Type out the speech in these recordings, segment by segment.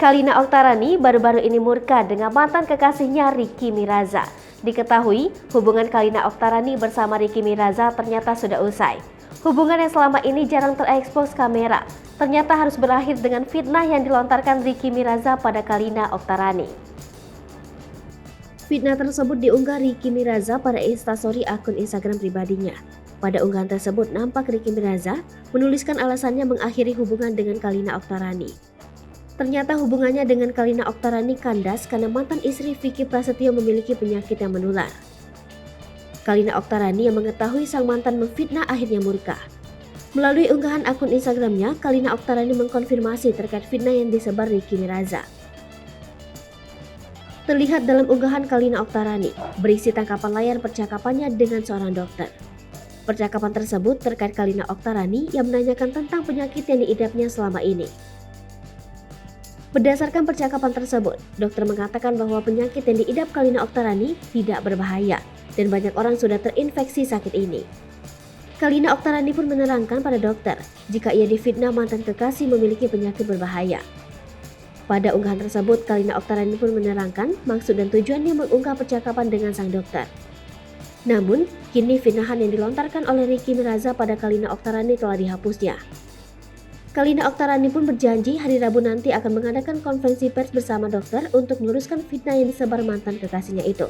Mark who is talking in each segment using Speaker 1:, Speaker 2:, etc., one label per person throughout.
Speaker 1: Kalina Oktarani baru-baru ini murka dengan mantan kekasihnya Ricky Miraza. Diketahui, hubungan Kalina Oktarani bersama Ricky Miraza ternyata sudah usai. Hubungan yang selama ini jarang terekspos kamera, ternyata harus berakhir dengan fitnah yang dilontarkan Ricky Miraza pada Kalina Oktarani. Fitnah tersebut diunggah Ricky Miraza pada instastory akun Instagram pribadinya. Pada unggahan tersebut nampak Ricky Miraza menuliskan alasannya mengakhiri hubungan dengan Kalina Oktarani. Ternyata hubungannya dengan Kalina Oktarani kandas karena mantan istri Vicky Prasetyo memiliki penyakit yang menular. Kalina Oktarani yang mengetahui sang mantan memfitnah akhirnya murka. Melalui unggahan akun Instagramnya, Kalina Oktarani mengkonfirmasi terkait fitnah yang disebar Ricky Miraza. Terlihat dalam unggahan Kalina Oktarani, berisi tangkapan layar percakapannya dengan seorang dokter. Percakapan tersebut terkait Kalina Oktarani yang menanyakan tentang penyakit yang diidapnya selama ini. Berdasarkan percakapan tersebut, dokter mengatakan bahwa penyakit yang diidap Kalina Oktarani tidak berbahaya dan banyak orang sudah terinfeksi sakit ini. Kalina Oktarani pun menerangkan pada dokter jika ia difitnah mantan kekasih memiliki penyakit berbahaya. Pada unggahan tersebut, Kalina Oktarani pun menerangkan maksud dan tujuannya mengunggah percakapan dengan sang dokter. Namun, kini fitnahan yang dilontarkan oleh Ricky Miraza pada Kalina Oktarani telah dihapusnya. Kalina Oktarani pun berjanji hari Rabu nanti akan mengadakan konferensi pers bersama dokter untuk meluruskan fitnah yang disebar mantan kekasihnya itu.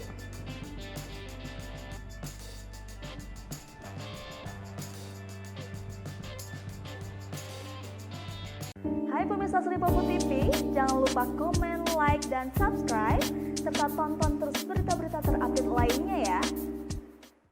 Speaker 2: Hai pemirsa Sri Popo TV, jangan lupa komen, like, dan subscribe, serta tonton terus berita-berita terupdate lainnya ya.